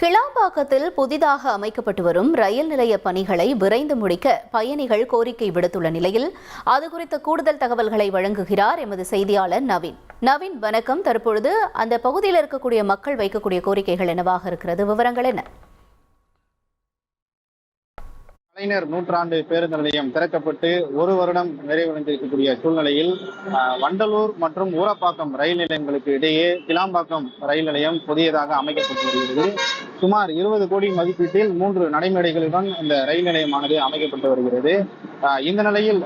கிளாம்பாக்கத்தில் புதிதாக அமைக்கப்பட்டு வரும் ரயில் நிலைய பணிகளை விரைந்து முடிக்க பயணிகள் கோரிக்கை விடுத்துள்ள நிலையில் அது குறித்த கூடுதல் தகவல்களை வழங்குகிறார் எமது செய்தியாளர் நவீன். நவீன், வணக்கம். தற்பொழுது அந்த பகுதியில் இருக்கக்கூடிய மக்கள் வைக்கக்கூடிய கோரிக்கைகள் என்னவாக இருக்கிறது? விவரங்கள் என்ன? கலைஞர் நூற்றாண்டு பேருந்து நிலையம் திறக்கப்பட்டு ஒரு வருடம் நிறைவடைந்திருக்கக்கூடிய சூழ்நிலையில் வண்டலூர் மற்றும் ஊரப்பாக்கம் ரயில் நிலையங்களுக்கு இடையே கிளாம்பாக்கம் ரயில் நிலையம் புதியதாக அமைக்கப்பட்டு வருகிறது. சுமார் 20 கோடி மதிப்பீட்டில் 3 நடைமேடைகளுடன் இந்த ரயில் நிலையமானது அமைக்கப்பட்டு வருகிறது. இந்த நிலையில்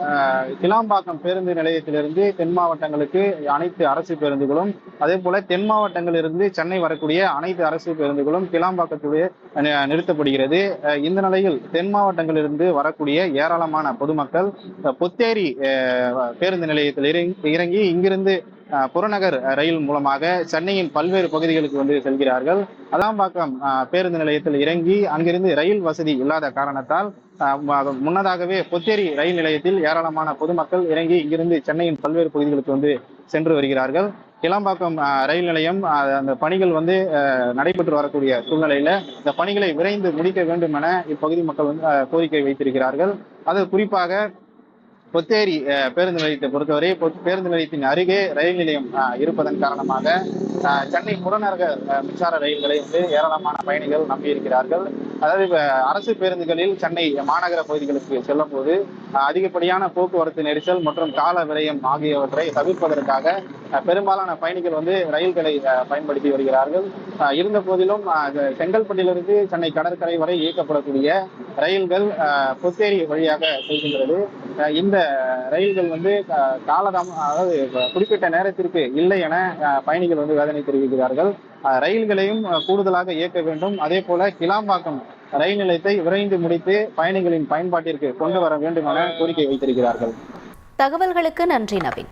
கிளாம்பாக்கம் பேருந்து நிலையத்திலிருந்து தென் மாவட்டங்களுக்கு அனைத்து அரசு பேருந்துகளும், அதே போல தென் மாவட்டங்களிலிருந்து சென்னை வரக்கூடிய அனைத்து அரசு பேருந்துகளும் கிளாம்பாக்கத்துடைய நிறுத்தப்படுகிறது. இந்த நிலையில் தென் மாவட்டங்களிலிருந்து வரக்கூடிய ஏராளமான பொதுமக்கள் பொத்தேரி பேருந்து நிலையத்தில் இறங்கி இங்கிருந்து புறநகர் ரயில் மூலமாக சென்னையின் பல்வேறு பகுதிகளுக்கு வந்து செல்கிறார்கள். அலாம்பாக்கம் பேருந்து நிலையத்தில் இறங்கி அங்கிருந்து ரயில் வசதி இல்லாத காரணத்தால் முன்னதாகவே பொத்தேரி ரயில் நிலையத்தில் ஏராளமான பொதுமக்கள் இறங்கி இங்கிருந்து சென்னையின் பல்வேறு பகுதிகளுக்கு வந்து சென்று வருகிறார்கள். கிளாம்பாக்கம் ரயில் நிலையம் அந்த பணிகள் வந்து நடைபெற்று வரக்கூடிய சூழ்நிலையில இந்த பணிகளை விரைந்து முடிக்க வேண்டும் என இப்பகுதி மக்கள் வந்து கோரிக்கை வைத்திருக்கிறார்கள். அது குறிப்பாக பொத்தேரி பேருந்து நிலையத்தை பொறுத்தவரை பேருந்து நிலையத்தின் அருகே ரயில் நிலையம் இருப்பதன் காரணமாக சென்னை புறநகர் மின்சார ரயில்களை வந்து ஏராளமான பயணிகள் நம்பியிருக்கிறார்கள். அதாவது அரசு பேருந்துகளில் சென்னை மாநகர பகுதிகளுக்கு செல்லும் போது அதிகப்படியான போக்குவரத்து நெரிசல் மற்றும் கால விரயம் ஆகியவற்றை தவிர்ப்பதற்காக பெரும்பாலான பயணிகள் வந்து ரயில்களை பயன்படுத்தி வருகிறார்கள். இருந்த போதிலும் செங்கல்பட்டிலிருந்து சென்னை கடற்கரை வரை இயக்கப்படக்கூடிய ரயில்கள் பொத்தேரி வழியாக செல்கின்றது. இந்த ரயில்கள் வந்து அதாவது குறிப்பிட்ட நேரத்திற்கு இல்லை என பயணிகள் வந்து வேதனை தெரிவிக்கிறார்கள். ரயில்களையும் கூடுதலாக இயக்க வேண்டும். அதே போல கிளாம்பாக்கம் ரயில் நிலையத்தை விரைந்து முடித்து பயணிகளின் பயன்பாட்டிற்கு கொண்டு வர வேண்டும் என கோரிக்கை வைத்திருக்கிறார்கள். தகவல்களுக்கு நன்றி நவீன்.